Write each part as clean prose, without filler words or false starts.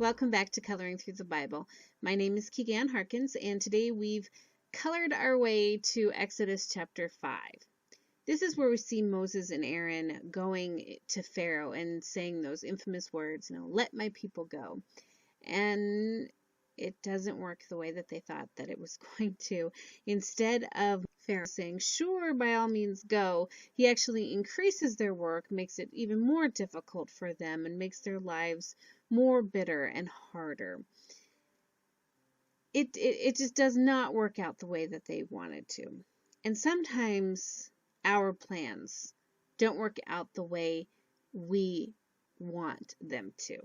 Welcome back to Coloring Through the Bible. My name is Keegan Harkins, and today we've colored our way to Exodus chapter 5. This is where we see Moses and Aaron going to Pharaoh and saying those infamous words, let my people go. And it doesn't work the way that they thought that it was going to. Instead of Pharaoh saying, sure, by all means go, he actually increases their work, makes it even more difficult for them, and makes their lives more bitter and harder. It just does not work out the way that they wanted to. And sometimes our plans don't work out the way we want them to.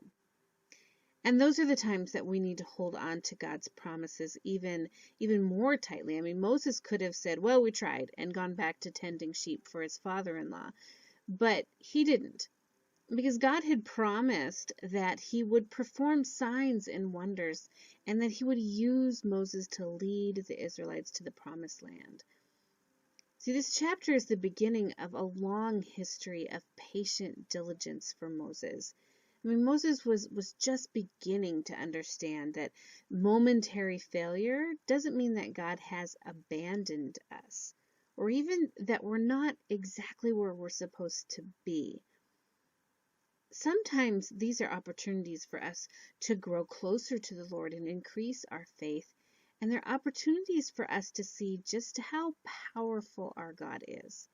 And those are the times that we need to hold on to God's promises even more tightly. I mean, Moses could have said, well, we tried, and gone back to tending sheep for his father-in-law. But he didn't, because God had promised that he would perform signs and wonders, and that he would use Moses to lead the Israelites to the promised land. See, this chapter is the beginning of a long history of patient diligence for Moses. I mean, Moses was just beginning to understand that momentary failure doesn't mean that God has abandoned us, or even that we're not exactly where we're supposed to be. Sometimes these are opportunities for us to grow closer to the Lord and increase our faith, and they're opportunities for us to see just how powerful our God is.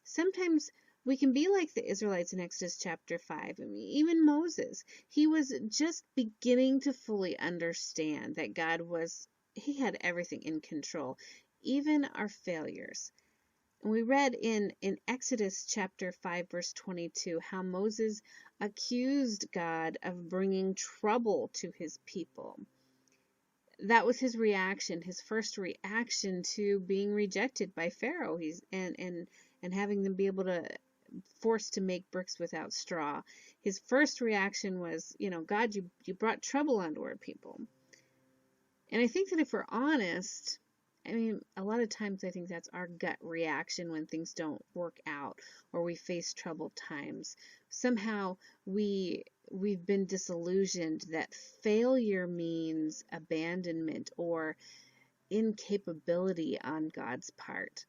Sometimes we can be like the Israelites in Exodus chapter 5. I mean, even Moses, he was just beginning to fully understand that he had everything in control, even our failures. And we read in Exodus chapter 5, verse 22, how Moses accused God of bringing trouble to his people. That was his reaction, his first reaction to being rejected by Pharaoh. And having them be able to forced to make bricks without straw. His first reaction was, God, you brought trouble onto our people. And I think that if we're honest, I mean, a lot of times I think that's our gut reaction when things don't work out or we face troubled times. Somehow we've been disillusioned that failure means abandonment or incapability on God's part.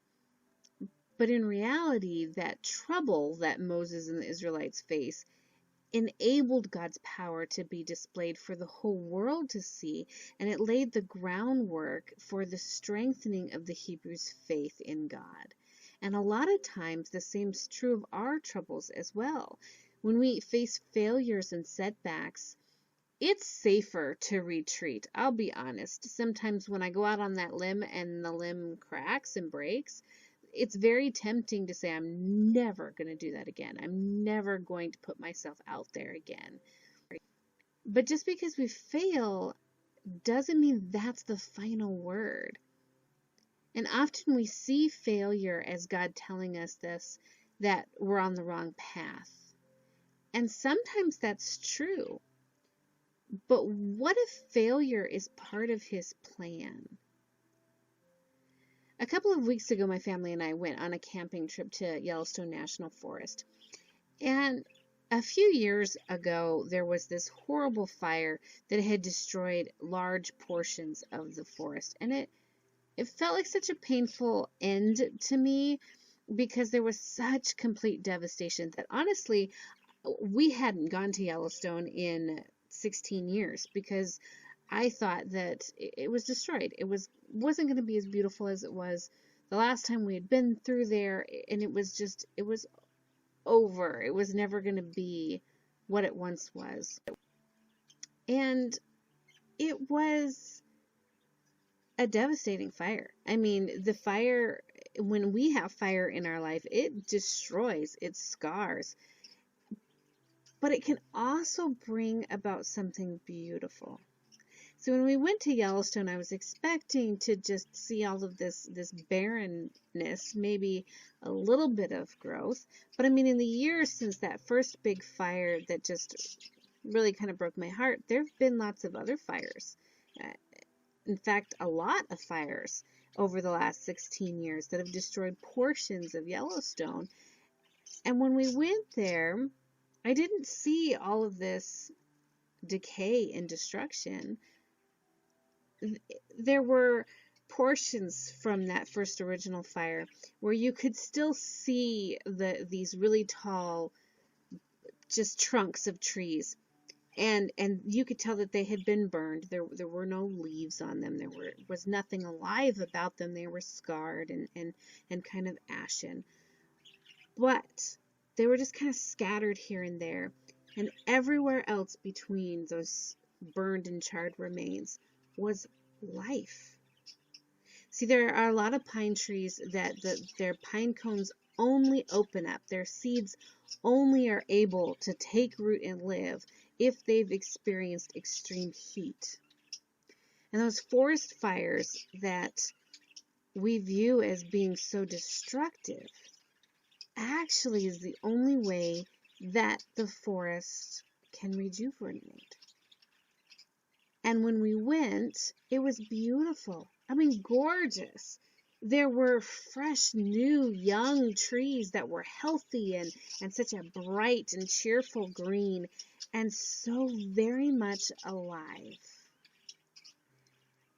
But in reality, that trouble that Moses and the Israelites face enabled God's power to be displayed for the whole world to see, and it laid the groundwork for the strengthening of the Hebrews' faith in God. And a lot of times the same is true of our troubles as well. When we face failures and setbacks, it's safer to retreat. I'll be honest. Sometimes when I go out on that limb and the limb cracks and breaks, it's very tempting to say, I'm never going to do that again. I'm never going to put myself out there again. But just because we fail doesn't mean that's the final word. And often we see failure as God telling us that we're on the wrong path. And sometimes that's true. But what if failure is part of his plan? A couple of weeks ago, my family and I went on a camping trip to Yellowstone National Forest. And a few years ago, there was this horrible fire that had destroyed large portions of the forest. And it felt like such a painful end to me because there was such complete devastation that honestly, we hadn't gone to Yellowstone in 16 years because I thought that it was destroyed. It wasn't going to be as beautiful as it was the last time we had been through there, and it was over. It was never going to be what it once was. And it was a devastating fire. I mean, the fire, when we have fire in our life, it destroys, it scars. But it can also bring about something beautiful. So when we went to Yellowstone, I was expecting to just see all of this barrenness, maybe a little bit of growth. But I mean, in the years since that first big fire that just really kind of broke my heart, there have been lots of other fires. In fact, a lot of fires over the last 16 years that have destroyed portions of Yellowstone. And when we went there, I didn't see all of this decay and destruction, there were portions from that first original fire where you could still see these really tall just trunks of trees, and you could tell that they had been burned. There were no leaves on them. There was nothing alive about them. They were scarred and kind of ashen, but they were just kind of scattered here and there, and everywhere else between those burned and charred remains was life. See, there are a lot of pine trees that their pine cones only open up. Their seeds only are able to take root and live if they've experienced extreme heat. And those forest fires that we view as being so destructive actually is the only way that the forest can rejuvenate. And when we went, it was beautiful. I mean, gorgeous. There were fresh, new, young trees that were healthy and such a bright and cheerful green and so very much alive.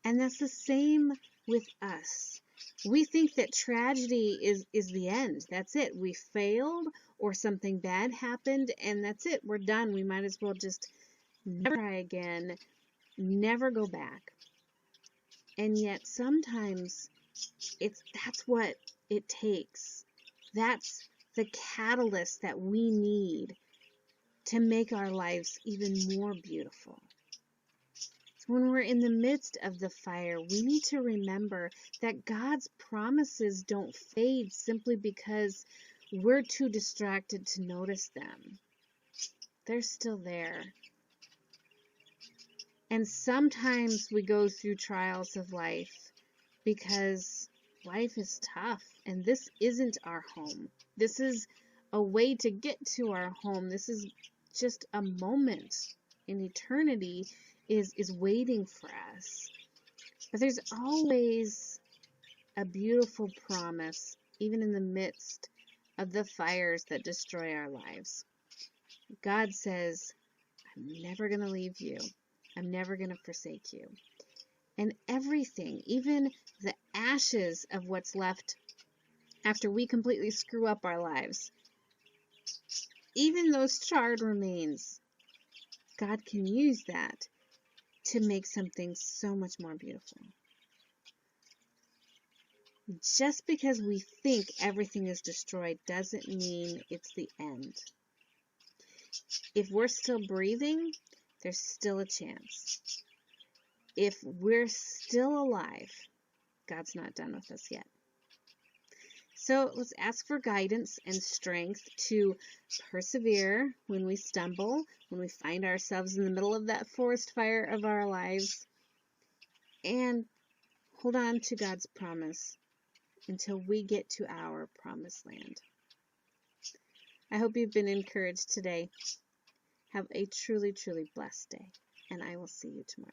And that's the same with us. We think that tragedy is the end. That's it. We failed or something bad happened and that's it. We're done. We might as well just never try again, never go back. And yet sometimes that's what it takes. That's the catalyst that we need to make our lives even more beautiful. So when we're in the midst of the fire, we need to remember that God's promises don't fade simply because we're too distracted to notice them. They're still there. And sometimes we go through trials of life because life is tough and this isn't our home. This is a way to get to our home. This is just a moment in eternity is waiting for us. But there's always a beautiful promise, even in the midst of the fires that destroy our lives. God says, I'm never going to leave you. I'm never going to forsake you. And everything, even the ashes of what's left after we completely screw up our lives, even those charred remains, God can use that to make something so much more beautiful. Just because we think everything is destroyed doesn't mean it's the end. If we're still breathing, there's still a chance. If we're still alive, God's not done with us yet. So let's ask for guidance and strength to persevere when we stumble, when we find ourselves in the middle of that forest fire of our lives, and hold on to God's promise until we get to our promised land. I hope you've been encouraged today. Have a truly, truly blessed day, and I will see you tomorrow.